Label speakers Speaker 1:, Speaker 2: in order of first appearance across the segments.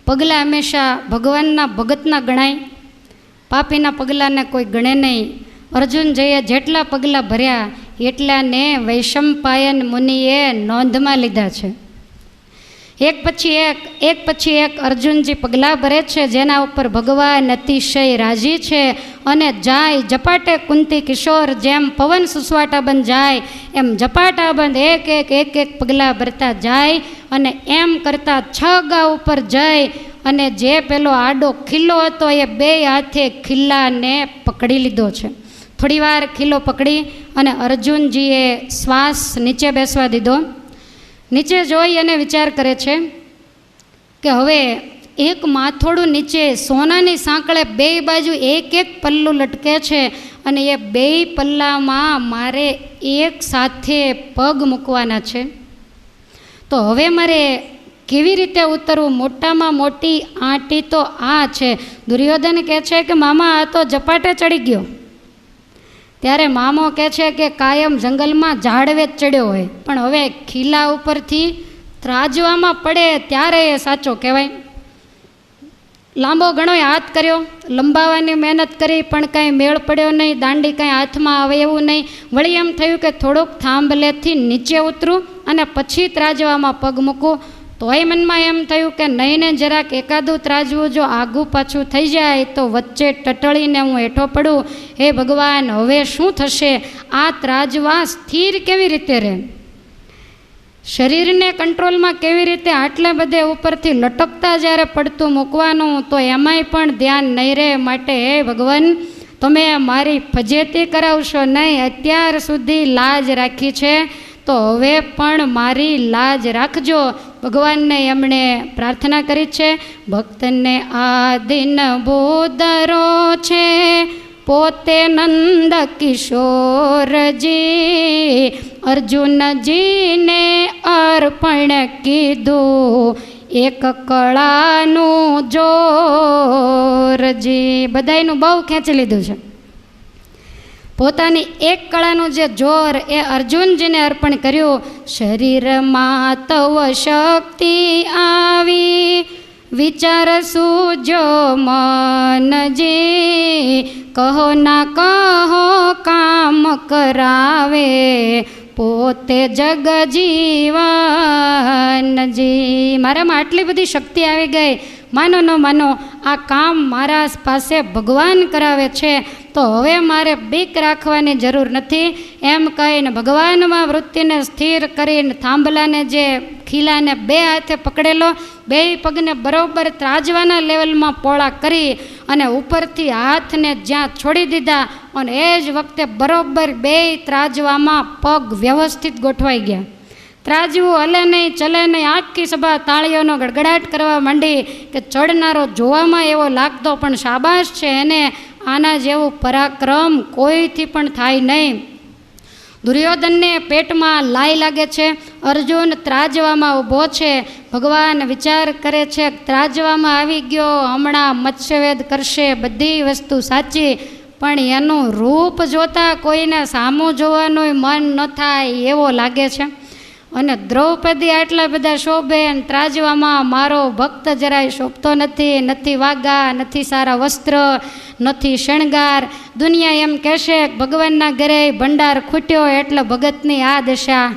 Speaker 1: પગલાં હંમેશા ભગવાનના ભગતના ગણાય, પાપીના પગલાંને કોઈ ગણે નહીં. અર્જુનજીએ જેટલા પગલાં ભર્યા એટલાને વૈશંપાયન મુનિએ નોંધમાં લીધા છે. એક પછી એક અર્જુનજી પગલાં ભરે છે, જેના ઉપર ભગવાન અતિશય રાજી છે. અને જાય ઝપાટે કુંતી કિશોર, જેમ પવન સુસવાટાબંધ જાય એમ ઝપાટાબંધ એક પગલાં ભરતા જાય. અને એમ કરતાં 6 ગાઉ ઉપર જઈ અને જે પેલો આડો ખીલ્લો હતો એ 2 હાથે ખીલ્લાને પકડી લીધો છે. થોડીવાર ખીલ્લો પકડી અને અર્જુનજીએ શ્વાસ નીચે બેસવા દીધો. નીચે જોઈ અને વિચાર કરે છે કે હવે એક માથોડું નીચે સોનાની સાંકળે 2 બાજુ એક પલ્લું લટકે છે અને એ 2 પલ્લામાં મારે એક સાથે પગ મૂકવાના છે. તો હવે મારે કેવી રીતે ઉતરવું? મોટામાં મોટી આંટી તો આ છે. દુર્યોધન કહે છે કે મામા આ તો ઝપાટે ચડી ગયો. ત્યારે મામો કહે છે કે કાયમ જંગલમાં ઝાડવે ચડ્યો હોય, પણ હવે ખીલા ઉપરથી ત્રાજવામાં પડે ત્યારે એ સાચો કહેવાય. લાંબો ઘણો હાથ કર્યો, લંબાવવાની મહેનત કરી, પણ કાંઈ મેળ પડ્યો નહીં. દાંડી કાંઈ હાથમાં આવે એવું નહીં. વળી એમ થયું કે થોડુંક થાંભલેથી નીચે ઉતરું અને પછી ત્રાજવામાં પગ મૂકું. તોય મનમાં એમ થયું કે નહીં ને જરાક એકાદું ત્રાજવું જો આઘું પાછું થઈ જાય તો વચ્ચે ટટળીને હું હેઠો પડું. હે ભગવાન, હવે શું થશે? આ ત્રાજવા સ્થિર કેવી રીતે રહે? શરીરને કંટ્રોલમાં કેવી રીતે? આટલે બધે ઉપરથી લટકતા જ્યારે પડતું મૂકવાનું તો એમાંય પણ ધ્યાન નહીં રહે. માટે હે ભગવાન, તમે મારી ફજેતી કરાવશો નહીં. અત્યાર સુધી લાજ રાખી છે તો હવે પણ મારી લાજ રાખજો. ભગવાનને એમણે પ્રાર્થના કરી છે. ભક્તને આદિન બોદરો છે, પોતે નંદ કિશોરજી, અર્જુનજીને અર્પણ કીધું એક કળાનું જોરજી. બધાયનું બહુ ખેંચી લીધું છે. પોતાની એક કળાનું જે જોર એ અર્જુનજીને અર્પણ કર્યું. શરીરમાં તવ શક્તિ આવી, વિચાર સૂજો મનજી, કહો ના કહો કામ કરાવે, પોતે જગ જીવનજી. મારામાં આટલી બધી શક્તિ આવી ગઈ, માનો ન માનો આ કામ મારા પાસે ભગવાન કરાવે છે, તો હવે મારે બીક રાખવાની જરૂર નથી. એમ કહીને ભગવાનમાં વૃત્તિને સ્થિર કરીને થાંભલાને જે ખીલાને 2 હાથે પકડેલો, 2 પગને બરોબર ત્રાજવાના લેવલમાં પોળા કરી અને ઉપરથી હાથને જ્યાં છોડી દીધા અને એ જ વખતે બરોબર 2 ત્રાજવામાં પગ વ્યવસ્થિત ગોઠવાઈ ગયા. ત્રાજવું હલે નહીં, ચલે નહીં. આખી સભા તાળીઓનો ગડગડાટ કરવા માંડી કે ચડનારો જોવામાં એવો લાગતો, પણ શાબાશ છે એને, આના જેવું પરાક્રમ કોઈથી પણ થાય નહીં. દુર્યોધનને પેટમાં લાઈ લાગે છે. અર્જુન ત્રાજવામાં ઊભો છે. ભગવાન વિચાર કરે છે ત્રાજવામાં આવી ગયો, હમણાં મત્સ્યવેદ કરશે, બધી વસ્તુ સાચી, પણ એનું રૂપ જોતાં કોઈને સામું જોવાનું મન ન થાય એવો લાગે છે. અને દ્રૌપદી આટલા બધા શોભે, ત્રાજવામાં મારો ભક્ત જરાય શોભતો નથી. નથી વાગા, નથી સારા વસ્ત્ર, નથી શણગાર. દુનિયા એમ કહેશે ભગવાનના ઘરે ભંડાર ખૂટ્યો એટલે ભગતની આ દશા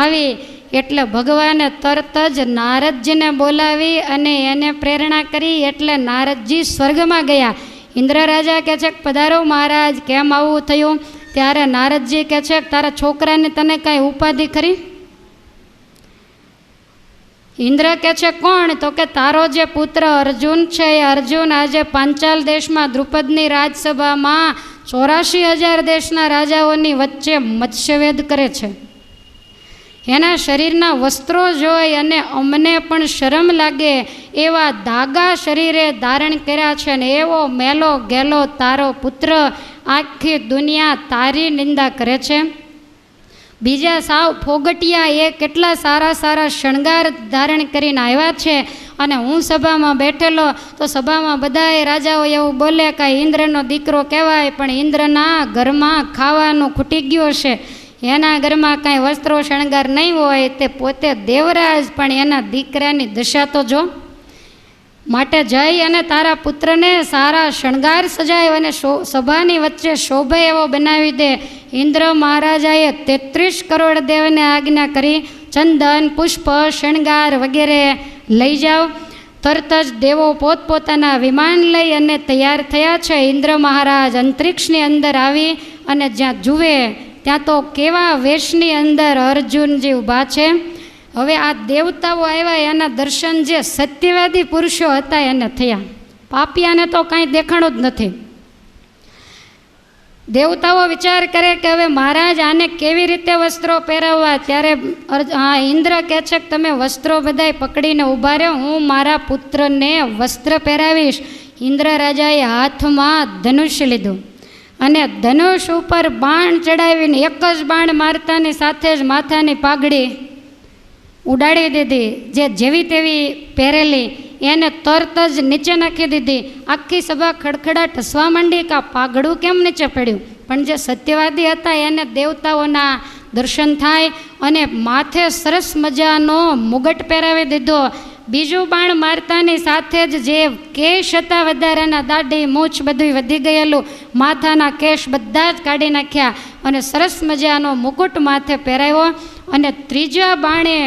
Speaker 1: આવી. એટલે ભગવાને તરત જ નારદજીને બોલાવી અને એને પ્રેરણા કરી. એટલે નારદજી સ્વર્ગમાં ગયા. ઇન્દ્ર રાજા કહે છે પધારો મહારાજ, કેમ આવું થયું? ત્યારે નારદજી કહે છે તારા છોકરાની તને કાંઈ ઉપાધિ ખરી? ઇન્દ્ર કહે છે કોણ? તો કે તારો જે પુત્ર અર્જુન છે એ અર્જુન આજે પાંચાલ દેશમાં દ્રુપદની રાજસભામાં 84,000 દેશના રાજાઓની વચ્ચે મત્સ્યવેદ કરે છે. એના શરીરના વસ્ત્રો જોઈ અને અમને પણ શરમ લાગે એવા ધાગા શરીરે ધારણ કર્યા છે, ને એવો મેલો ગેલો તારો પુત્ર આખી દુનિયા તારી નિંદા કરે છે. બીજા સાવ ફોગટિયા એ કેટલા સારા સારા શણગાર ધારણ કરીને આવ્યા છે, અને હું સભામાં બેઠેલો તો સભામાં બધાએ રાજાઓ એવું બોલે કે ઇન્દ્રનો દીકરો કહેવાય, પણ ઇન્દ્રના ઘરમાં ખાવાનું ખૂટી ગયું છે. એના ઘરમાં કાંઈ વસ્ત્રો શણગાર નહીં હોય, તે પોતે દેવરાજ, પણ એના દીકરાની દશા તો જો. માટે જઈ અને તારા પુત્રને સારા શણગાર સજાય અને સભાની વચ્ચે શોભે એવો બનાવી દે. ઇન્દ્ર મહારાજાએ 33 કરોડ દેવને આજ્ઞા કરી, ચંદન, પુષ્પ, શણગાર વગેરે લઈ જાઓ. તરત જ દેવો પોતપોતાના વિમાન લઈ અને તૈયાર થયા છે. ઇન્દ્ર મહારાજ અંતરિક્ષની અંદર આવી અને જ્યાં જુએ ત્યાં તો કેવા વેશની અંદર અર્જુનજી ઊભા છે. હવે આ દેવતાઓ આવ્યા, એના દર્શન જે સત્યવાદી પુરુષો હતા એને થયા. પાપિયાને તો કાંઈ દેખાણું જ નથી. દેવતાઓ વિચાર કરે કે હવે મહારાજ આને કેવી રીતે વસ્ત્રો પહેરાવવા. ત્યારે ઇન્દ્ર કહે છે કે તમે વસ્ત્રો બધાય પકડીને ઊભા રહો, હું મારા પુત્રને વસ્ત્ર પહેરાવીશ. ઇન્દ્ર રાજાએ હાથમાં ધનુષ્ય લીધું અને ધનુષ ઉપર બાણ ચડાવીને એક જ બાણ મારતાની સાથે જ માથાની પાઘડી ઉડાડી દીધી. જે જેવી તેવી પહેરેલી એને તરત જ નીચે નાખી દીધી. આખી સભા ખડખડાટ હસવા માંડી કે આ પાઘડું કેમ નીચે પડ્યું. પણ જે સત્યવાદી હતા એને દેવતાઓના દર્શન થાય અને માથે સરસ મજાનો મુગટ પહેરાવી દીધો. બીજું બાણ મારતાની સાથે જ જે કેશ હતા વધારાના, દાઢી મૂછ બધું વધી ગયેલું, માથાના કેશ બધા જ કાઢી નાખ્યા અને સરસ મજાનો મુકુટ માથે પહેરાવ્યો. અને ત્રીજા બાણે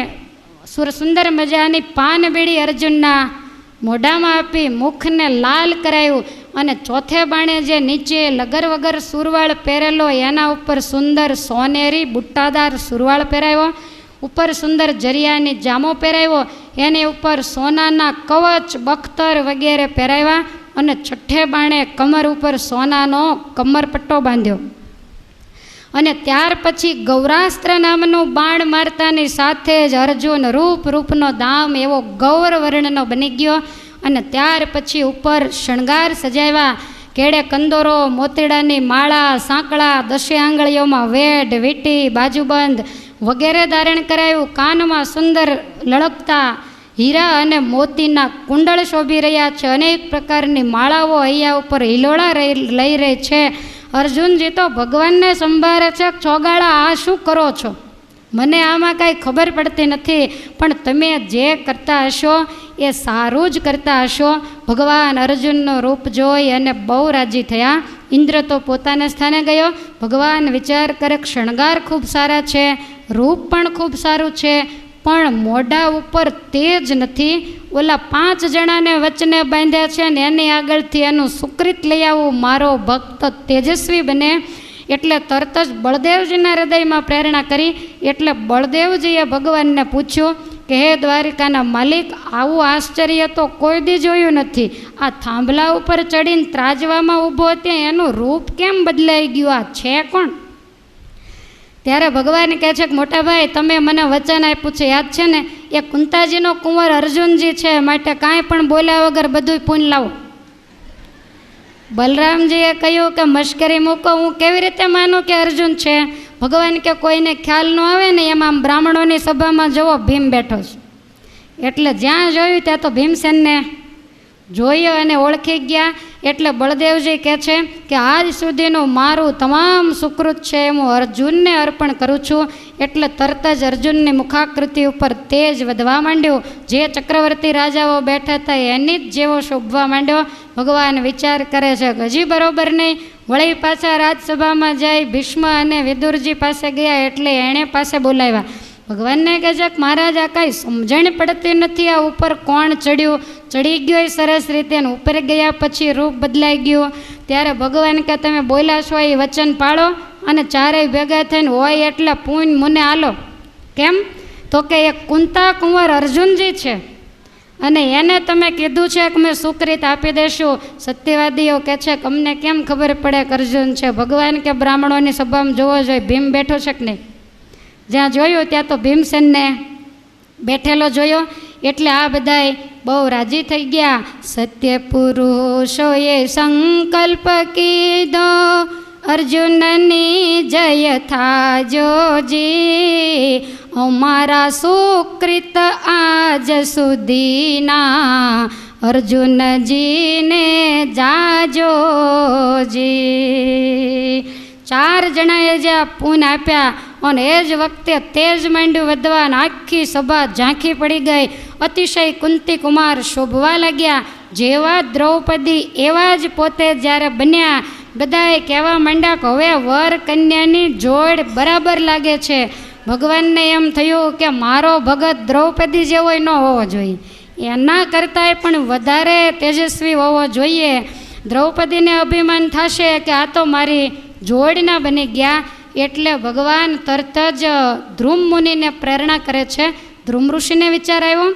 Speaker 1: સુંદર મજાની પાનબીડી અર્જુનના મોઢામાં આપી મુખને લાલ કરાયું. અને ચોથે બાણે જે નીચે લગર વગર સુરવાળ પહેરેલો એના ઉપર સુંદર સોનેરી બુટ્ટાદાર સુરવાળ પહેરાવ્યો. ઉપર સુંદર જરિયાની જામો પહેરાવ્યો. એની ઉપર સોનાના કવચ, બખ્તર વગેરે પહેરાવ્યા. અને છઠ્ઠે બાણે કમર ઉપર સોનાનો કમરપટ્ટો બાંધ્યો. અને ત્યાર પછી ગૌરાસ્ત્ર નામનું બાણ મારતાની સાથે જ અર્જુન રૂપનો દામ એવો ગૌર વર્ણનો બની ગયો. અને ત્યાર પછી ઉપર શણગાર સજાવ્યા. કેળે કંદોરો, મોતીડાની માળા, સાંકળા, 10 આંગળીઓમાં વેઢ, વીંટી, બાજુબંધ વગેરે ધારણ કરાયું. કાનમાં સુંદર લળકતા હીરા અને મોતીના કુંડળ શોભી રહ્યા છે. અનેક પ્રકારની માળાઓ અહીંયા ઉપર હિલોળા લઈ રહી છે. અર્જુનજી તો ભગવાનને સંભાળે છે, ચોગાળા આ શું કરો છો? મને આમાં કાંઈ ખબર પડતી નથી, પણ તમે જે કરતા હશો એ સારું જ કરતા હશો. ભગવાન અર્જુનનું રૂપ જોઈ અને બહુ રાજી થયા. ઇન્દ્ર તો પોતાના સ્થાને ગયો. ભગવાન વિચાર કરે, શણગાર ખૂબ સારા છે, રૂપ પણ ખૂબ સારું છે, પણ મોઢા ઉપર તેજ નથી. ઓલા 5 જણાને વચને બાંધ્યા છે ને એની આગળથી એનું સુકૃત લઈ આવું, મારો ભક્ત તેજસ્વી બને. એટલે તરત જ બળદેવજીના હૃદયમાં પ્રેરણા કરી. એટલે બળદેવજીએ ભગવાનને પૂછ્યું કે હે દ્વારિકાના માલિક, આવું આશ્ચર્ય તો કોઈ દી જોયું નથી. આ થાંભલા ઉપર ચડીને ત્રાજવામાં ઊભો ત્યાં એનું રૂપ કેમ બદલાઈ ગયું? આ છે કોણ? ત્યારે ભગવાન કહે છે કે મોટા ભાઈ, તમે મને વચન આપ્યું છે, યાદ છે ને? એ કુંતાજીનો કુંવર અર્જુનજી છે, માટે કાંઈ પણ બોલ્યા વગર બધું પૂન લાવો. બલરામજીએ કહ્યું કે મશ્કરી મૂકો, હું કેવી રીતે માનું કે અર્જુન છે? ભગવાન કે કોઈને ખ્યાલ ન આવે ને એમાં બ્રાહ્મણોની સભામાં જુઓ ભીમ બેઠો છે. એટલે જ્યાં જોયું ત્યાં તો ભીમસેનને જોયો અને ઓળખી ગયા. એટલે બળદેવજી કહે છે કે આજ સુધીનું મારું તમામ સુકૃત છે હું અર્જુનને અર્પણ કરું છું. એટલે તરત જ અર્જુનની મુખાકૃતિ ઉપર તેજ વધવા માંડ્યું. જે ચક્રવર્તી રાજાઓ બેઠા હતા એની જ જેવો શોભવા માંડ્યો. ભગવાન વિચાર કરે છે કે હજી બરોબર નહીં. વળી પાછા રાજસભામાં જઈ ભીષ્મ અને વિદુરજી પાસે ગયા. એટલે એણે પાસે બોલાવ્યા. ભગવાનને કહે છે કે મહારાજ, આ કાંઈ સમજણ પડતી નથી, આ ઉપર કોણ ચડ્યું? ચડી ગયો એ સરસ રીતે, અને ઉપર ગયા પછી રૂપ બદલાઈ ગયું. ત્યારે ભગવાન કે તમે બોલ્યા છો એ વચન પાળો અને ચારેય ભેગા થઈને હોય એટલે પૂન મને આલો. કેમ? તો કે એક કુંતા કુંવર અર્જુનજી છે અને એને તમે કીધું છે કે મેં સુકૃત આપી દેશું. સત્યવાદીઓ કહે છે કે અમને કેમ ખબર પડે કે અર્જુન છે? ભગવાન કે બ્રાહ્મણોની સભામાં જોવો જોઈએ ભીમ બેઠો છે કે નહીં. જ્યાં જોયું ત્યાં તો ભીમસેનને બેઠેલો જોયો. એટલે આ બધાય બહુ રાજી થઈ ગયા. સત્ય પુરુષોએ સંકલ્પ કીધો, અર્જુનની જય થાજોજી. અમારા સુકૃત આજ સુધીના, અર્જુનજીને જાજોજી. 4 જણાએ જે આ પૂન આપ્યા, અને એ જ વખતે તેજ માંડ્યું વધવા અને આખી સભા ઝાંખી પડી ગઈ. અતિશય કુંતી કુમાર શોભવા લાગ્યા. જેવા દ્રૌપદી એવા જ પોતે જ્યારે બન્યા. બધાએ કહેવા માંડ્યા કે હવે વર કન્યાની જોડ બરાબર લાગે છે. ભગવાનને એમ થયું કે મારો ભગત દ્રૌપદી જેવો ન હોવો જોઈએ, એના કરતાંય પણ વધારે તેજસ્વી હોવો જોઈએ. દ્રૌપદીને અભિમાન થશે કે આ તો મારી જોડના બની ગયા. એટલે ભગવાન તરત જ ધ્રુમ મુનિને પ્રેરણા કરે છે. ધ્રુમ ઋષિને વિચાર આવ્યો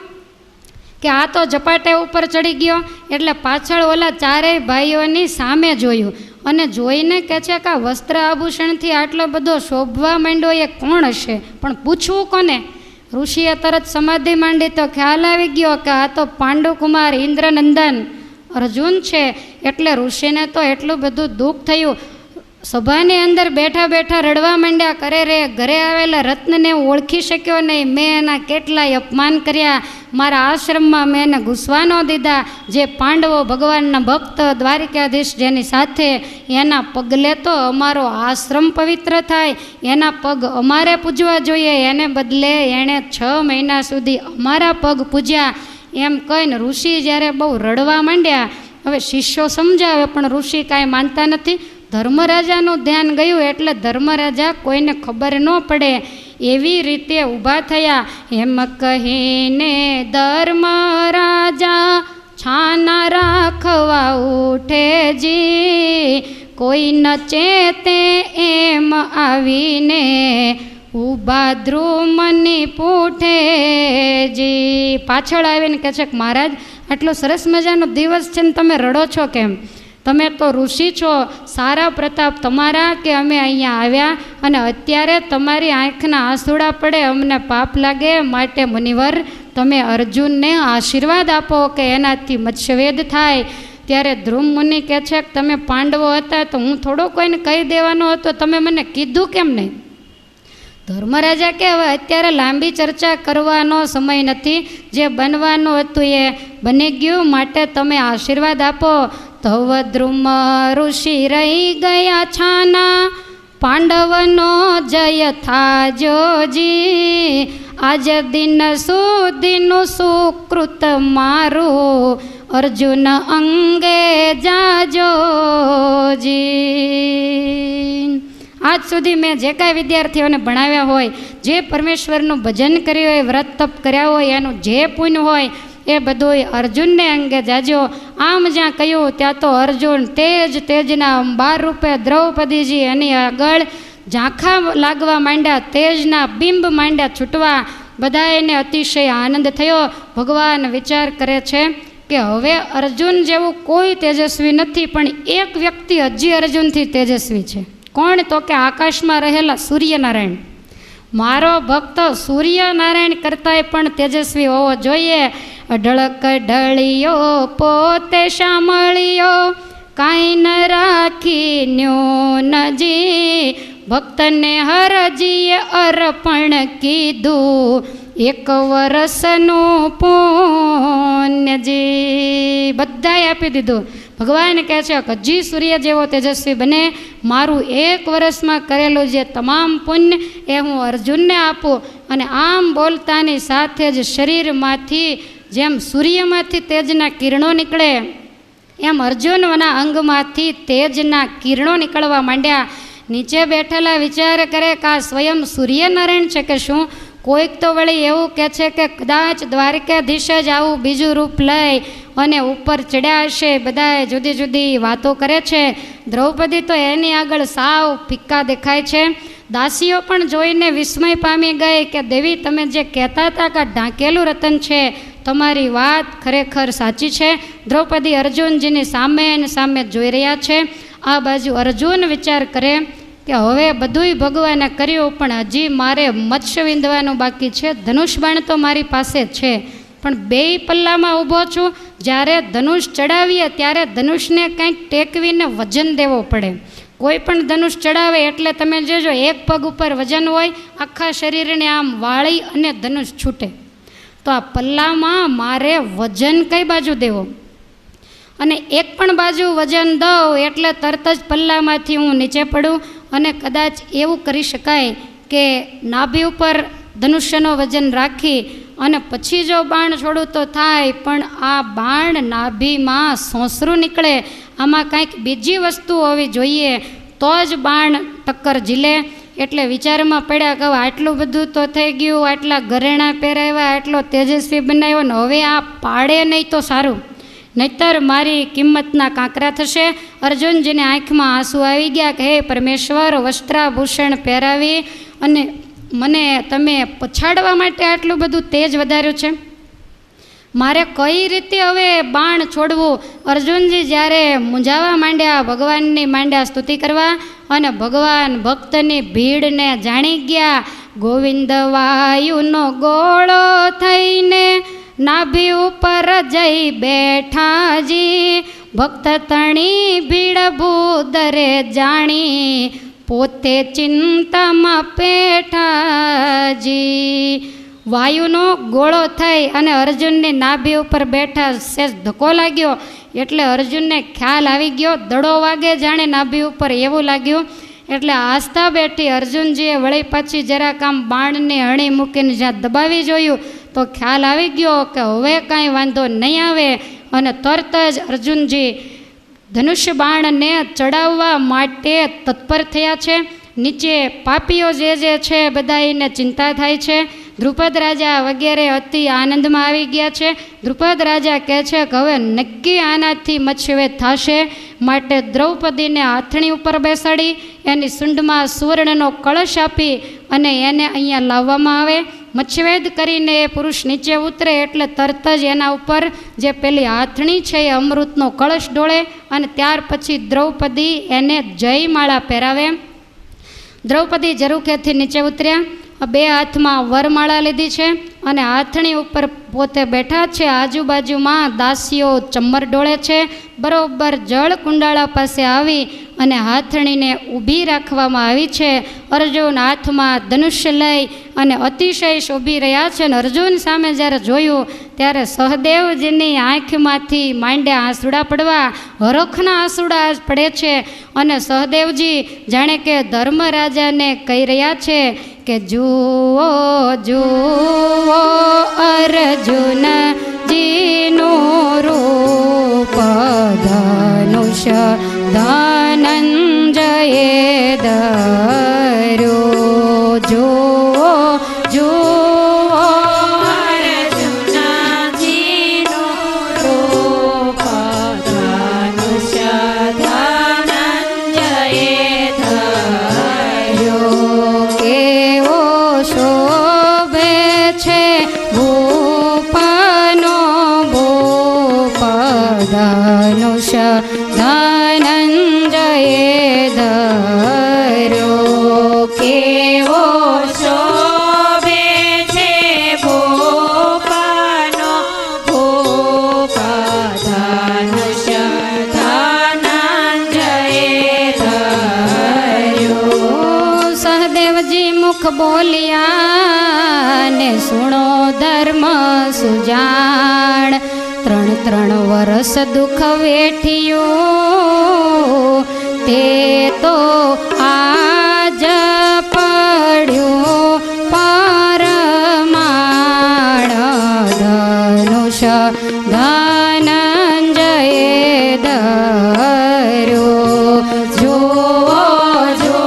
Speaker 1: કે આ તો ઝપાટે ઉપર ચડી ગયો. એટલે પાછળ ઓલા ચારેય ભાઈઓની સામે જોયું અને જોઈને કહે છે કે આ વસ્ત્ર આભૂષણથી આટલો બધો શોભવા માંડ્યો એ કોણ હશે, પણ પૂછવું કોને? ઋષિએ તરત સમાધિ માંડી તો ખ્યાલ આવી ગયો કે આ તો પાંડુકુમાર ઇન્દ્રનંદન અર્જુન છે. એટલે ઋષિને તો એટલું બધું દુઃખ થયું. સભાની અંદર બેઠા બેઠા રડવા માંડ્યા કરે રે. ઘરે આવેલા રત્નને ઓળખી શક્યો નહીં. મેં એના કેટલાય અપમાન કર્યા. મારા આશ્રમમાં મેં એને ઘૂસવા ન દીધા. જે પાંડવો ભગવાનના ભક્ત દ્વારિકાધીશ જેની સાથે, એના પગલે તો અમારો આશ્રમ પવિત્ર થાય. એના પગ અમારે પૂજવા જોઈએ. એને બદલે એણે 6 મહિના સુધી અમારા પગ પૂજ્યા. એમ કહીને ઋષિ જ્યારે બહુ રડવા માંડ્યા. હવે શિષ્યો સમજાવે પણ ઋષિ કાંઈ માનતા નથી. ધર્મરાજાનું ધ્યાન ગયું એટલે ધર્મરાજા કોઈને ખબર ન પડે એવી રીતે ઊભા થયા. એમ કહીને ધર્મરાજા છાના રાખવા ઉઠે જી. કોઈ ન ચેતે એમ આવીને ઊભા ધ્રુમની પૂઠે જી. પાછળ આવીને કહે છે કે મહારાજ આટલો સરસ મજાનો દિવસ છે ને તમે રડો છો કેમ? તમે તો ઋષિ છો, સારા પ્રતાપ તમારા કે અમે અહીંયા આવ્યા અને અત્યારે તમારી આંખના આંસુડા પડે, અમને પાપ લાગે. માટે મુનિવર તમે અર્જુનને આશીર્વાદ આપો કે એનાથી મત્સ્યવેદ થાય. ત્યારે ધ્રુમ મુનિ કહે છે કે તમે પાંડવો હતા તો હું થોડો કોઈને કહી દેવાનો હતો, તમે મને કીધું કેમ નહીં? ધર્મરાજા કે હવે અત્યારે લાંબી ચર્ચા કરવાનો સમય નથી. જે બનવાનું હતું એ બની ગયું, માટે તમે આશીર્વાદ આપો. તવ ધ્રુમ ઋષિ રહી ગયા છાના, પાંડવનો જય થાજોજી. આજ દિન સુધીનું સુકૃત મારું, અર્જુન અંગે જાજોજી. આજ સુધી મેં જે કાંઈ વિદ્યાર્થીઓને ભણાવ્યા હોય, જે પરમેશ્વરનું ભજન કર્યું હોય, વ્રત તપ કર્યા હોય, એનું જે પુણ્ય હોય એ બધું અર્જુનને અંગે જાજો. આમ જ્યાં કહ્યું ત્યાં તો અર્જુન તેજના 12 રૂપે દ્રૌપદીજી એની આગળ ઝાંખા લાગવા માંડ્યા. તેજના બિંબ માંડ્યા છૂટવા. બધાને અતિશય આનંદ થયો. ભગવાન વિચાર કરે છે કે હવે અર્જુન જેવું કોઈ તેજસ્વી નથી, પણ એક વ્યક્તિ હજી અર્જુનથી તેજસ્વી છે. કોણ? તો કે આકાશમાં રહેલા સૂર્યનારાયણ. મારો ભક્ત સૂર્યનારાયણ કરતાંય પણ તેજસ્વી હોવો જોઈએ. અઢળક ઢળિયો પોતે સાંભળ્યો, કાંઈ ન રાખી ન્યૂનજી. ભક્તને હરજીએ અર્પણ કીધું, 1 વર્ષનું પુણ્યજી. બધાએ આપી દીધું. ભગવાન કહે છે કે હજી સૂર્ય જેવો તેજસ્વી બને, મારું 1 વર્ષમાં કરેલું જે તમામ પુણ્ય એ હું અર્જુનને આપું. અને આમ બોલતાની સાથે જ શરીરમાંથી જેમ સૂર્યમાંથી તેજના કિરણો નીકળે એમ અર્જુનના અંગમાંથી તેજના કિરણો નીકળવા માંડ્યા. નીચે બેઠેલા વિચાર કરે કે આ સ્વયં સૂર્યનારાયણ છે કે શું? કોઈક તો વળી એવું કહે છે કે કદાચ દ્વારિકાધીશ જ આવું બીજું રૂપ લઈ અને ઉપર ચડ્યા હશે. બધાએ જુદી જુદી વાતો કરે છે. દ્રૌપદી તો એની આગળ સાવ ફિક્કા દેખાય છે. દાસીઓ પણ જોઈને વિસ્મય પામી ગઈ કે દેવી તમે જે કહેતા હતા કે ઢાંકેલું રતન છે, તમારી વાત ખરેખર સાચી છે. દ્રૌપદી અર્જુનજીની સામે અને સામે જોઈ રહ્યા છે. આ બાજુ અર્જુન વિચાર કરે કે હવે બધુંય ભગવાને કર્યું, પણ હજી મારે મત્સ્ય વિંધવાનું બાકી છે. ધનુષ બાણ તો મારી પાસે છે, પણ 2 પલ્લામાં ઊભો છું. જ્યારે ધનુષ ચડાવીએ ત્યારે ધનુષને કંઈક ટેકવીને વજન દેવો પડે. કોઈ પણ ધનુષ ચડાવે એટલે તમે જોજો, એક પગ ઉપર વજન હોય, આખા શરીરને આમ વાળી અને ધનુષ છૂટે. તો આ પલ્લામાં મારે વજન કઈ બાજુ દેવો? અને એક પણ બાજુ વજન દઉં એટલે તરત જ પલ્લામાંથી હું નીચે પડું. અને કદાચ એવું કરી શકાય કે નાભી ઉપર ધનુષ્યનો વજન રાખી અને પછી જો બાણ છોડું તો થાય, પણ આ બાણ નાભીમાં સોંસરું નીકળે, આમાં કાંઈક બીજી વસ્તુ હોવી જોઈએ તો જ બાણ ટક્કર ઝીલે. એટલે વિચારમાં પડ્યા કે આટલું બધું તો થઈ ગયું, આટલા ઘરેણાં પહેરાવ્યા, આટલો તેજસ્વી બનાવ્યો ને હવે આ પાડે નહીં તો સારું, નહીતર મારી કિંમતના કાંકરા થશે. અર્જુનજીની આંખમાં આંસુ આવી ગયા કે હે પરમેશ્વર, વસ્ત્રાભૂષણ પહેરાવી અને મને તમે પછાડવા માટે આટલું બધું તેજ વધાર્યું છે, મારે કઈ રીતે હવે બાણ છોડવું? અર્જુનજી જ્યારે મૂંઝાવા માંડ્યા, ભગવાનની માંડ્યા સ્તુતિ કરવા, અને ભગવાન ભક્તની ભીડને જાણી ગયા. ગોવિંદ વાયુનો ગોળો થઈને નાભી ઉપર જઈ બેઠાજી, ભક્ત તણી ભીડ ભૂદરે જાણી, પોતે ચિંતામાં પેઠાજી. વાયુનો ગોળો થઈ અને અર્જુનની નાભી ઉપર બેઠા, સેજ ધક્કો લાગ્યો એટલે અર્જુનને ખ્યાલ આવી ગયો, દડો વાગે જાણે નાભી ઉપર એવું લાગ્યું. એટલે આસ્થા બેઠી અર્જુનજીએ વળી પાછી જરાક આમ બાણની હણી મૂકીને જ્યાં દબાવી જોયું તો ખ્યાલ આવી ગયો કે હવે કાંઈ વાંધો નહીં આવે. અને તરત જ અર્જુનજી ધનુષ્ય બાણને ચડાવવા માટે તત્પર થયા છે. નીચે પાપીઓ જે છે બધા એને ચિંતા થાય છે. દ્રુપદ રાજા વગેરે અતિ આનંદમાં આવી ગયા છે. દ્રુપદ રાજા કહે છે કે હવે નક્કી આનાથી મચ્છવેદ થશે, માટે દ્રૌપદીને આથણી ઉપર બેસાડી એની સૂંઢમાં સુવર્ણનો કળશ આપી અને એને અહીંયા લાવવામાં આવે. મચ્છવેદ કરીને એ પુરુષ નીચે ઉતરે એટલે તરત જ એના ઉપર જે પેલી આથણી છે એ અમૃતનો કળશ ઢોળે અને ત્યાર પછી દ્રૌપદી એને જયમાળા પહેરાવે. દ્રૌપદી ઝરૂખેથી નીચે ઉતર્યા, બે હાથમાં વરમાળા લીધી છે અને આથણી ઉપર પોતે બેઠા છે. આજુબાજુમાં દાસીઓ ચમ્મર ડોળે છે. બરોબર જળ કુંડાળા પાસે આવી અને હાથણીને ઊભી રાખવામાં આવી છે. અર્જુન હાથમાં ધનુષ્ય લઈ અને અતિશય શોભી રહ્યા છે. અને અર્જુન સામે જ્યારે જોયું ત્યારે સહદેવજીની આંખમાંથી માંડ્યા આંસુડા પડવા, હરખના આંસુડા પડે છે. અને સહદેવજી જાણે કે ધર્મરાજાને કહી રહ્યા છે કે જુઓ જુઓ અર્જુનજીનું રૂપ, ધનુષ્ય ધનંજયે ધર્યું. જુઓ જુઓ અર્જુનજીનું રૂપ, ધનુષ્ય ધનંજયે ધર્યું. કેવો શોભે છે ભૂપનો ભૂપ, ધનુષ્ય ધનંજયે ધર્યું. કેવો શોભે છે ભૂપનો ભૂપ, ધનુષ્ય ધનંજયે ધર્યું. સહદેવજી મુખ બોલ્યા ને સુણો ધર્મ સુજાણ, 3 વર્ષ દુઃખ વેઠિયું તે તો આજ પડ્યું પરમાણ, ધનુષ્ય ધનંજયે ધર્યું. જુઓ જુઓ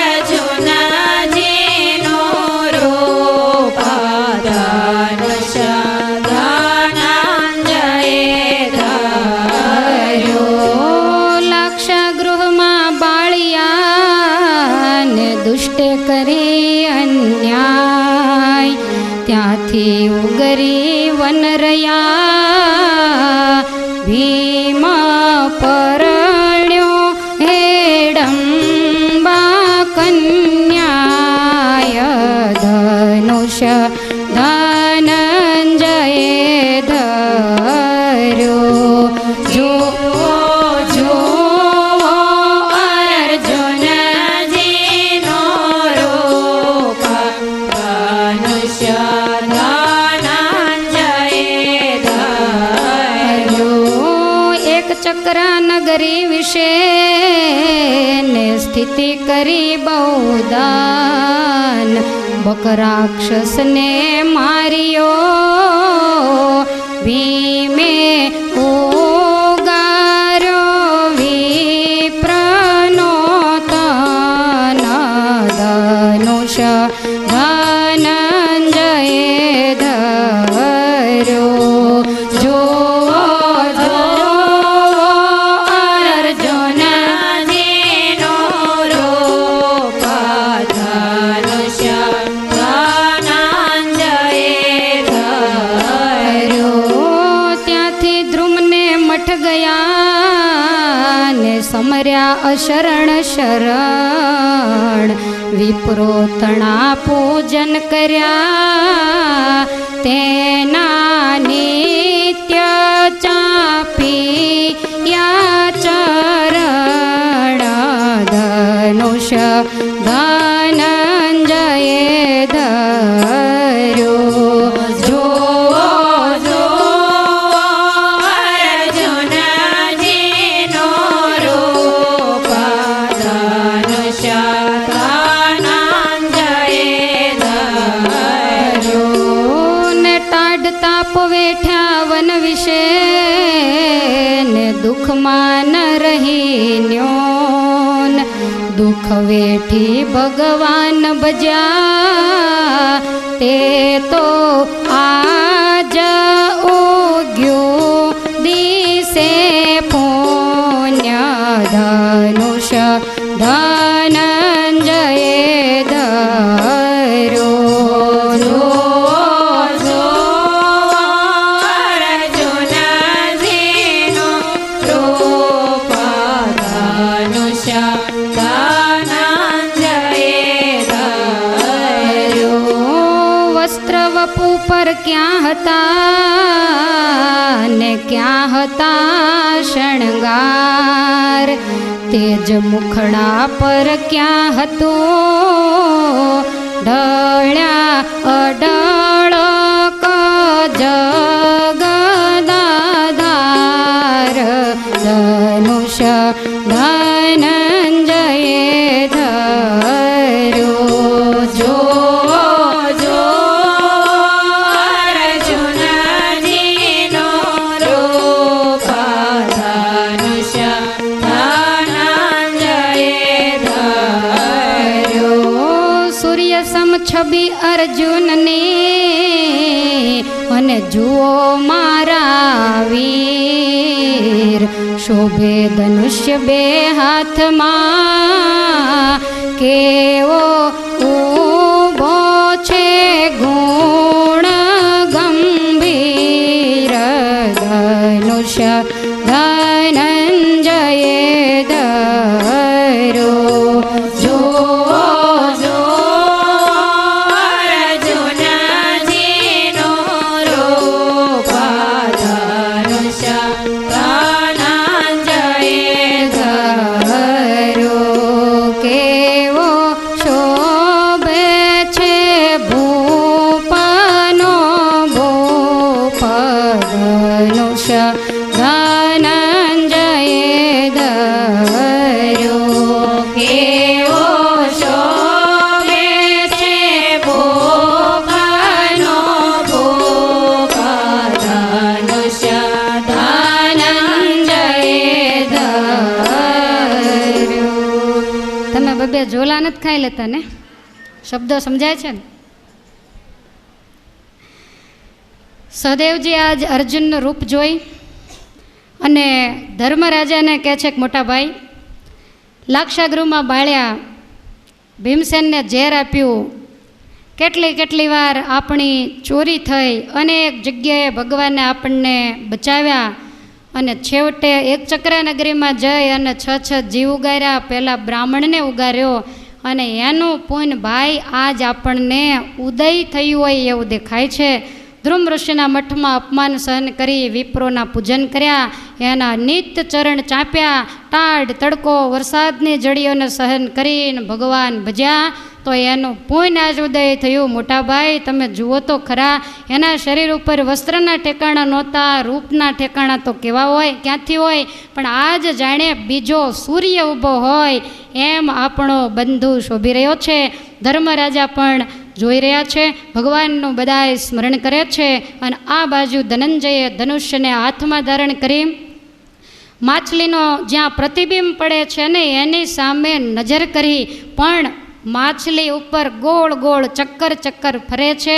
Speaker 1: અર્જુનજીનું રૂપ, ધનુષ્ય ધનંજયે ધર્યું. લાક્ષાગૃહમાં બાળિયા ને દુષ્ટે કરી અન્યાય, ત્યાંથી ઉગરી વનરયા, ભીમ પરણ્યો હેડંબા કન્યાય, ધનુષ્ય ધનંજયે ધર્યું. જુઓ જુઓ અર્જુનજીનું રૂપ, ધનુષ્ય ધનંજયે ધર્યું. ચક્ર નગરી વિશે ને સ્થિતિ કરી બહુદાન બકરાક્ષસને માર્યો ભીમે ઉગાર્યો વિપ્રનો તન ધનુષ ધનંજયે ધર્યો જો સમર્યા અશરણ શરણ વિપ્રો તણા પૂજન કર્યા તેના નિત્ય ચાપી યા ચરણ ધનુષ ધનંજયે ધર્યો જો વેઠ્યા વન વિશે ને દુઃખમાં ન રહી ન્યોન દુઃખ વેઠી ભગવાન ભજ્યા તે તો આજ ઉગ્યો દિશે પુણ્ય ધનુષ ધનંજયે ધર્યો પર ક્યાં હતા ને ક્યાં હતા શણગાર તેજ મુખડા પર ક્યાં હતો ઢળ્યા અડળ જગદાધાર ધનુષ ધનંજયે ધર્યો જો છબી અર્જુનની અને જુઓ મારા વીર શોભે ધનુષ્ય બે હાથમાં કેવો ઊભો છે ગુણ ગંભીર ધનુષ્ય ધનંજયે ધર્યો જો બે ઝોલા નથી ખાઈ લેતા ને શબ્દો સમજાય છે ને સહદેવજી આજ અર્જુનનું રૂપ જોઈ અને ધર્મરાજાને કહે છે કે મોટા ભાઈ લાક્ષાગૃહમાં બાળ્યા ભીમસેનને ઝેર આપ્યું કેટલી વાર આપણી ચોરી થઈ અનેક જગ્યાએ ભગવાને આપણને બચાવ્યા અને છેવટે એક ચક્રનગરીમાં જઈ અને 6 જીવ ઉગાર્યા પહેલાં બ્રાહ્મણને ઉગાર્યો અને એનું પુણ્ય ભાઈ આજ આપણને ઉદય થયું હોય એવું દેખાય છે ધ્રુમ ઋષિના મઠમાં અપમાન સહન કરી વિપ્રોના પૂજન કર્યા એના નિત્ય ચરણ ચાપ્યા ટાઢ તડકો વરસાદની જડીઓને સહન કરીને ભગવાન ભજ્યા તો એનું પુણ્ય આજ ઉદય થયું. મોટાભાઈ તમે જુઓ તો ખરા, એના શરીર ઉપર વસ્ત્રના ઠેકાણા નહોતા, રૂપના ઠેકાણા તો કેવા હોય, ક્યાંથી હોય, પણ આજ જાણે બીજો સૂર્ય ઊભો હોય એમ આપણો બંધુ શોભી રહ્યો છે. ધર્મરાજા પણ જોઈ રહ્યા છે, ભગવાનનું બધાએ સ્મરણ કરે છે. અને આ બાજુ ધનંજયે ધનુષ્યને હાથમાં ધારણ કરી માછલીનો જ્યાં પ્રતિબિંબ પડે છે ને એની સામે નજર કરી, પણ માછલી ઉપર ગોળ ગોળ ચક્કર ફરે છે.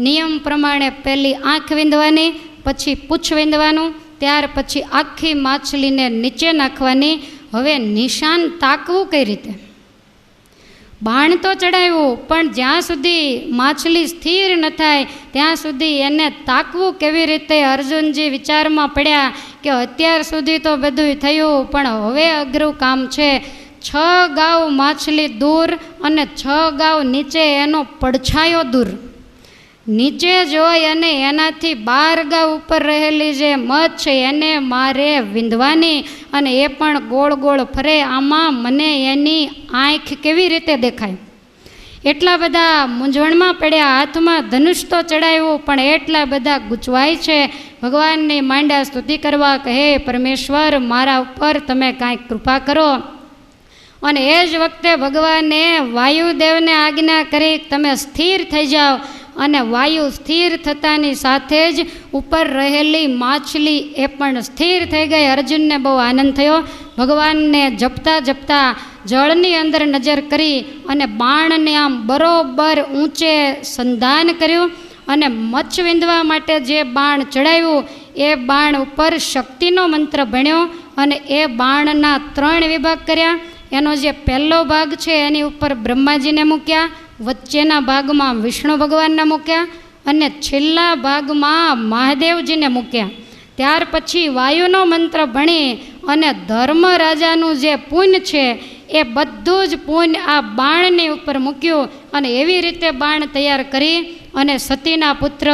Speaker 1: નિયમ પ્રમાણે પહેલી આંખ વીંધવાની, પછી પૂંછ વીંધવાનું, ત્યાર પછી આખી માછલીને નીચે નાખવાની. હવે નિશાન તાકવું કઈ રીતે? બાણ તો ચડાવ્યું, પણ જ્યાં સુધી માછલી સ્થિર ન થાય ત્યાં સુધી એને તાકવું કેવી રીતે? અર્જુનજી વિચારમાં પડ્યા કે અત્યાર સુધી તો બધું થયું, પણ હવે અઘરું કામ છે. 6 ગાઉ માછલી દૂર અને 6 ગાઉ નીચે એનો પડછાયો દૂર. નીચે જોઈ અને એનાથી 12 ગાઉ ઉપર રહેલી જે મધ છે એને મારે વિંધવાની, અને એ પણ ગોળ ગોળ ફરે. આમાં મને એની આંખ કેવી રીતે દેખાય? એટલા બધા મૂંઝવણમાં પડ્યા. હાથમાં ધનુષ તો ચડાવ્યું, પણ એટલા બધા ગૂંચવાય છે. ભગવાનની માંડ્યા સ્તુતિ કરવા, કહે પરમેશ્વર મારા ઉપર તમે કાંઈક કૃપા કરો. અને એ જ વખતે ભગવાને વાયુદેવને આજ્ઞા કરી, તમે સ્થિર થઈ જાઓ. અને વાયુ સ્થિર થતાની સાથે જ ઉપર રહેલી માછલી એ પણ સ્થિર થઈ ગઈ. અર્જુનને બહુ આનંદ થયો. ભગવાનને જપતા જપતા જળની અંદર નજર કરી અને બાણને આમ બરોબર ઊંચે સંધાન કર્યું. અને મચ્છ વિંધવા માટે જે બાણ ચડાવ્યું એ બાણ ઉપર શક્તિનો મંત્ર ભણ્યો, અને એ બાણના 3 વિભાગ કર્યા. એનો જે પહેલો ભાગ છે એની ઉપર બ્રહ્માજીને મૂક્યા, વચ્ચેના ભાગમાં વિષ્ણુ ભગવાનને મૂક્યા, અને છેલ્લા ભાગમાં મહાદેવજીને મૂક્યા. ત્યાર પછી વાયુનો મંત્ર ભણી અને ધર્મરાજાનું જે પુણ્ય છે એ બધું જ પુણ્ય આ બાણની ઉપર મૂક્યું. અને એવી રીતે બાણ તૈયાર કરી અને સતીના પુત્ર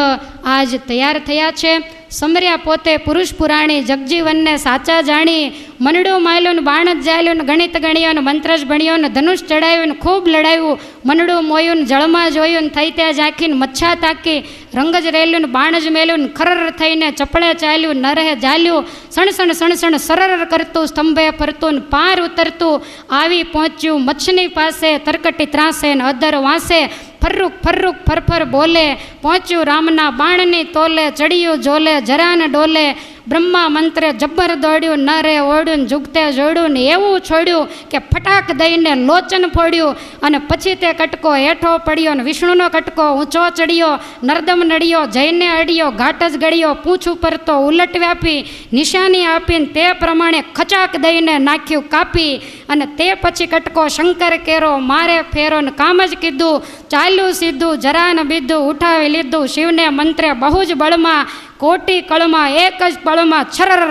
Speaker 1: આજ તૈયાર થયા છે. સમર્યા પોતે પુરુષ પુરાણી, જગજીવનને સાચા જાણી, મનડું માયલું ને બાણ જ જાયલું ને ગણિત ગણ્યો ને મંત્ર જ ભણ્યો ને ધનુષ ચડાવ્યું ને ખૂબ લડાવ્યું, મનડું મોયું ને જળમાં જોયું ને થઈ ત્યાં ઝાંખીને મચ્છા તાકી, રંગ જ રેલ્યું ને બાણ જ મેલ્યું ને ખરર થઈને ચપળે ચાલ્યું, ન રહે જાલ્યું, સણસણ સરર કરતું, સ્તંભે ફરતું ને પાર ઉતરતું, આવી પહોંચ્યું મચ્છની પાસે, તરકટી ત્રાસે ને અધર વાંસે, ફર્રુક ફરફર બોલે, પહોંચ્યું રામના બાણની તોલે, ચડિયું જોલે જરાને ડોલે, બ્રહ્મા મંત્રે જબ્બર દોડ્યું, ન રે ઓડ્યું ઝુકતે જોડ્યું ને એવું છોડ્યું કે ફટાક દઈને લોચન ફોડ્યું. અને પછી તે કટકો હેઠો પડ્યો ને વિષ્ણુનો કટકો ઊંચો ચડ્યો, નર્દમ નડ્યો જઈને અડ્યો, ઘાટ જ ગળ્યો, પૂંછ ઉપર તો ઉલટ વ્યાપી, નિશાની આપીને તે પ્રમાણે ખચાક દઈને નાખ્યું કાપી. અને તે પછી કટકો શંકર કેરો, મારે ફેરો ને કામ જ કીધું, ચાલ્યું સીધું જરાને બીધું, ઉઠાવી લીધું શિવને મંત્રે બહુ જ બળમાં, કોટી કળમાં એક જ પળમાં છરર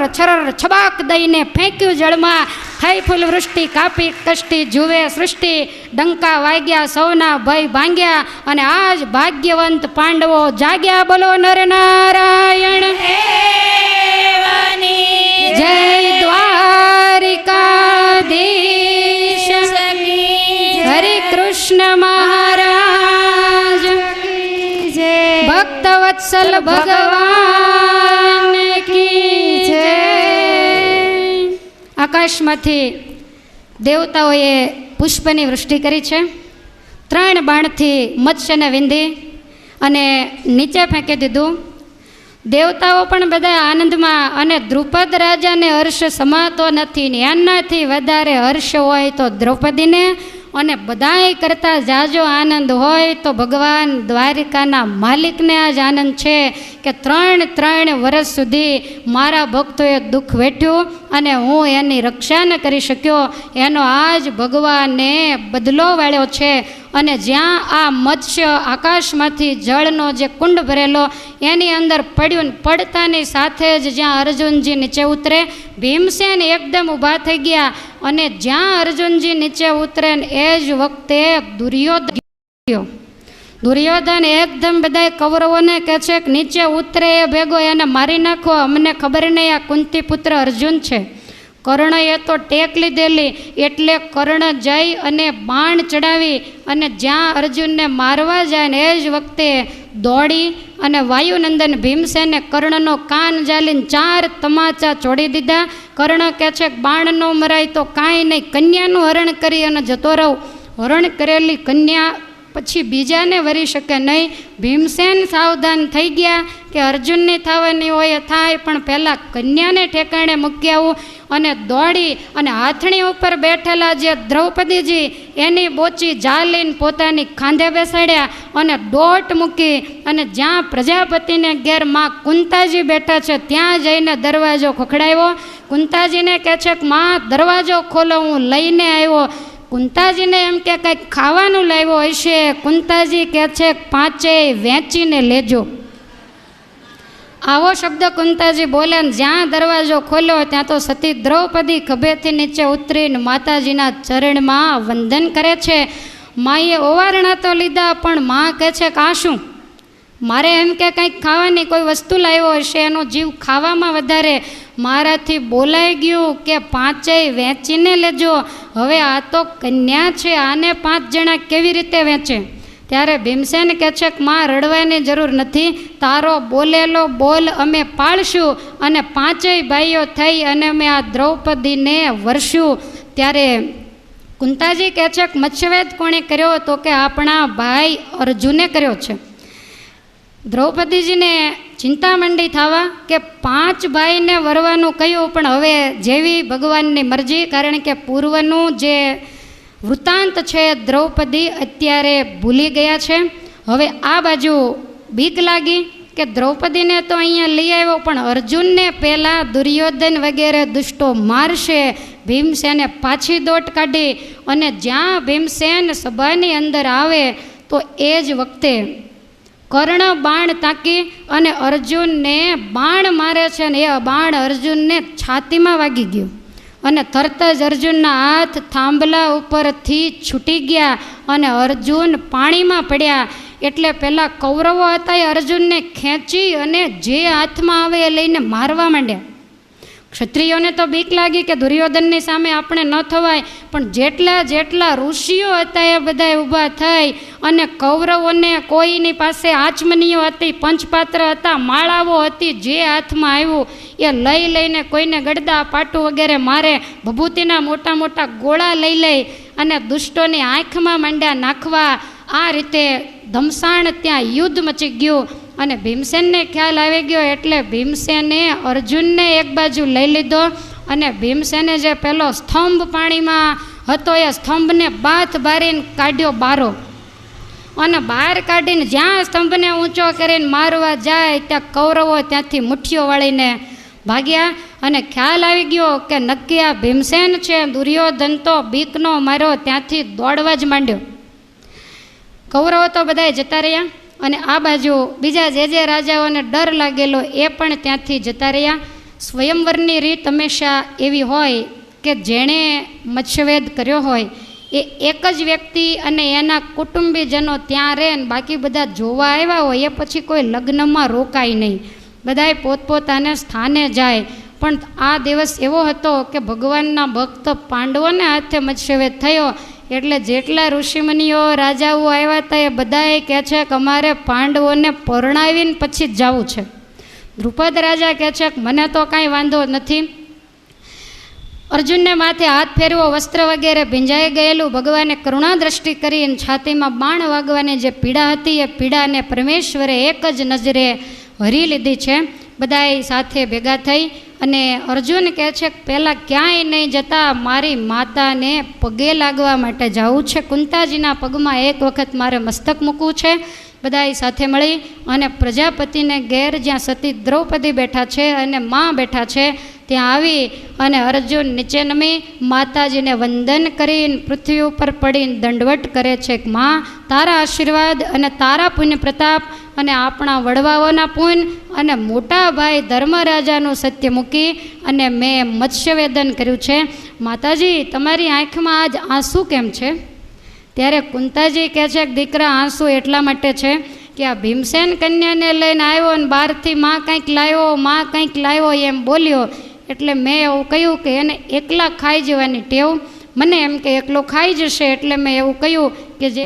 Speaker 1: છબાક દઈને ફેંક્યું જળમાં, થઈ ફૂલ વૃષ્ટિ કાપી કષ્ટી જુએ સૃષ્ટિ, ડંકા વાગ્યા સૌના ભય ભાંગ્યા, અને આજ ભાગ્યવંત પાંડવો જાગ્યા. બોલો નર નારાયણ જય દ્વારિકાધીશ, હરે કૃષ્ણ મહારાજ, ભક્તવત્સલ ભગવાન કી જય. આકાશમાંથી દેવતાઓએ પુષ્પની વૃષ્ટિ કરી છે. 3 બાણથી મત્સ્યને વિંધી અને નીચે ફેંકી દીધું. દેવતાઓ પણ બધા આનંદમાં, અને દ્રુપદ રાજાને હર્ષ સમાતો નથી. એનાથી વધારે હર્ષ હોય તો દ્રૌપદીને, અને બધાય કરતાં જાજો આનંદ હોય તો ભગવાન દ્વારિકાના માલિકને આજ આનંદ છે કે 3 વર્ષ સુધી મારા ભક્તોએ દુઃખ વેઠ્યું અને હું એની રક્ષા ન કરી શક્યો, એનો આજ ભગવાને બદલો વાળ્યો છે. અને જ્યાં આ મત્સ્ય આકાશમાંથી જળનો જે કુંડ ભરેલો એની અંદર પડ્યું ને પડતાની સાથે જ જ્યાં અર્જુનજી નીચે ઉતરે, ભીમસેન એકદમ ઊભા થઈ ગયા. અને જ્યાં અર્જુનજી નીચે ઉતરે ને એ જ વખતે દુર્યોધન એકદમ બધા કૌરવોને કહે છે કે નીચે ઉતરે એ ભેગો એને મારી નાખો, અમને ખબર નહીં આ કુંતી પુત્ર અર્જુન છે. કર્ણએ તો ટેક લીધેલી, એટલે કર્ણ જઈ અને બાણ ચડાવી અને જ્યાં અર્જુનને મારવા જાય ને એ જ વખતે દોડી અને વાયુનંદન ભીમસેને કર્ણનો કાન જાલીને 4 તમાચા છોડી દીધા. કર્ણ કહે છે કે બાણ ન મરાય તો કાંઈ નહીં, કન્યાનું હરણ કરી અને જતો રહું. હરણ કરેલી કન્યા પછી બીજાને વરી શકે નહીં. ભીમસેન સાવધાન થઈ ગયા કે અર્જુનની થવાની હોય એ થાય, પણ પહેલાં કન્યાને ઠેકાણે મૂકી આવું. અને દોડી અને હાથણી ઉપર બેઠેલા જે દ્રૌપદીજી એની બોચી જાલીને પોતાની ખાંધે બેસાડ્યા અને દોટ મૂકી અને જ્યાં પ્રજાપતિને ઘેર માં કુંતાજી બેઠા છે ત્યાં જઈને દરવાજો ખખડાવ્યો. કુંતાજીને કહે છે કે માં દરવાજો ખોલો, હું લઈને આવ્યો. કુંતાજીને એમ કે કંઈક ખાવાનું લાવ્યો હશે. કુંતાજી કહે છે 5 વેચીને લેજો. આવો શબ્દ કુંતાજી બોલ્યા ને જ્યાં દરવાજો ખોલ્યો ત્યાં તો સતી દ્રૌપદી ખભેથી નીચે ઉતરીને માતાજીના ચરણમાં વંદન કરે છે. માએ ઓવારણા તો લીધા, પણ માં કહે છે કે આ શું? મારે એમ કે કંઈક ખાવાની કોઈ વસ્તુ લાવ્યો હશે, એનો જીવ ખાવામાં વધારે. મારાથી બોલાઈ ગયું કે 5 વેચીને લેજો. હવે આ તો કન્યા છે, આને 5 જણા કેવી રીતે વેચે? ત્યારે ભીમસેન કહે છે કે માં રડવાની જરૂર નથી, તારો બોલેલો બોલ અમે પાળશું અને 5 ભાઈઓ થઈ અને અમે આ દ્રૌપદીને વરશું. ત્યારે કુંતાજી કહે છે કે મત્સ્યવેદ કોણે કર્યો? તો કે આપણા ભાઈ અર્જુને કર્યો છે. દ્રૌપદીજીને ચિંતા મંડી થવા કે 5 ભાઈને વરવાનું કહ્યું, પણ હવે જેવી ભગવાનની મરજી, કારણ કે પૂર્વનું જે વૃત્તાંત છે દ્રૌપદી અત્યારે ભૂલી ગયા છે. હવે આ બાજુ બીક લાગી કે દ્રૌપદીને તો અહીંયા લઈ આવ્યો, પણ અર્જુનને પહેલાં દુર્યોધન વગેરે દુષ્ટો મારશે. ભીમસેને પાછી દોટ કાઢી અને જ્યાં ભીમસેન સભાની અંદર આવે તો એ જ વખતે કર્ણ બાણ તાકી અને અર્જુનને બાણ મારે છે ને એ બાણ અર્જુનને છાતીમાં વાગી ગયું અને તરત જ અર્જુનના હાથ થાંભલા ઉપરથી છૂટી ગયા અને અર્જુન પાણીમાં પડ્યા. એટલે પહેલાં કૌરવો હતા એ અર્જુનને ખેંચી અને જે હાથમાં આવે એ લઈને મારવા માંડ્યા. ક્ષત્રિયોને તો બીક લાગી કે દુર્યોધનની સામે આપણે ન થવાય, પણ જેટલા ઋષિઓ હતા એ બધા ઊભા થઈ અને કૌરવોને કોઈની પાસે આચમનીઓ હતી, પંચપાત્ર હતા, માળાઓ હતી, જે હાથમાં આવ્યું એ લઈને કોઈને ગડદા પાટું વગેરે મારે. ભભૂતિના મોટા મોટા ગોળા લઈ અને દુષ્ટોની આંખમાં માંડ્યા નાખવા. આ રીતે ધમસાણ ત્યાં યુદ્ધ મચી ગયું અને ભીમસેનને ખ્યાલ આવી ગયો. એટલે ભીમસેને અર્જુનને એક બાજુ લઈ લીધો અને ભીમસેને જે પેલો સ્તંભ પાણીમાં હતો એ સ્તંભને બાથ બારીને કાઢ્યો બારો અને બહાર કાઢીને જ્યાં સ્તંભને ઊંચો કરીને મારવા જાય ત્યાં કૌરવો ત્યાંથી મુઠ્ઠીઓ વાળીને ભાગ્યા. અને ખ્યાલ આવી ગયો કે નક્કી આ ભીમસેન છે. દુર્યોધન તો બીકનો માર્યો ત્યાંથી દોડવા જ માંડ્યો. કૌરવો તો બધાએ જતા રહ્યા અને આ બાજુ બીજા જે રાજાઓને ડર લાગેલો એ પણ ત્યાંથી જતા રહ્યા. સ્વયંવરની રીત હંમેશા એવી હોય કે જેણે મત્સ્યવેદ કર્યો હોય એ એક જ વ્યક્તિ અને એના કુટુંબીજનો ત્યાં રહે ને બાકી બધા જોવા આવ્યા હોય એ પછી કોઈ લગ્નમાં રોકાય નહીં, બધાએ પોતપોતાને સ્થાને જાય. પણ આ દિવસ એવો હતો કે ભગવાનના ભક્ત પાંડવોને હાથે મત્સ્યવેદ થયો. એટલે જેટલા ઋષિમુનિઓ રાજાઓ આવ્યા હતા એ બધાએ કહે છે કે અમારે પાંડવોને પરણાવીને પછી જ જવું છે. દ્રુપદ રાજા કહે છે કે મને તો કાંઈ વાંધો નથી. અર્જુનને માથે હાથ ફેરવો, વસ્ત્ર વગેરે ભીંજાઈ ગયેલું. ભગવાને કરુણા દ્રષ્ટિ કરીને છાતીમાં બાણ વાગવાની જે પીડા હતી એ પીડાને પરમેશ્વરે એક જ નજરે હરી લીધી છે. બધાએ સાથે ભેગા થઈ અને અર્જુન કહે છે કે પહેલાં ક્યાંય નહીં જતા, મારી માતાને પગે લાગવા માટે જવું છે. કુંતાજીના પગમાં એક વખત મારે મસ્તક મૂકવું છે. બધાએ સાથે મળી અને પ્રજાપતિને ઘેર જ્યાં સતી દ્રૌપદી બેઠા છે અને માં બેઠા છે ત્યાં આવી અને અર્જુન નીચે નમી માતાજીને વંદન કરીને પૃથ્વી ઉપર પડીને દંડવટ કરે છે કે માં તારા આશીર્વાદ અને તારા પુણ્ય પ્રતાપ અને આપણા વડવાઓના પુણ્ય અને મોટા ભાઈ ધર્મરાજાનું સત્ય મૂકી અને મેં મત્સ્યવેદન કર્યું છે. માતાજી તમારી આંખમાં આજ આંસુ કેમ છે? ત્યારે કુંતાજી કહે છે કે દીકરા આંસુ એટલા માટે છે કે આ ભીમસેન કન્યાને લઈને આવ્યો અને બહારથી માં કંઈક લાવ્યો એમ બોલ્યો એટલે મેં એવું કહ્યું કે એને એકલા ખાઈ જવાની ટેવ, મને એમ કે એકલો ખાઈ જશે એટલે મેં એવું કહ્યું કે જે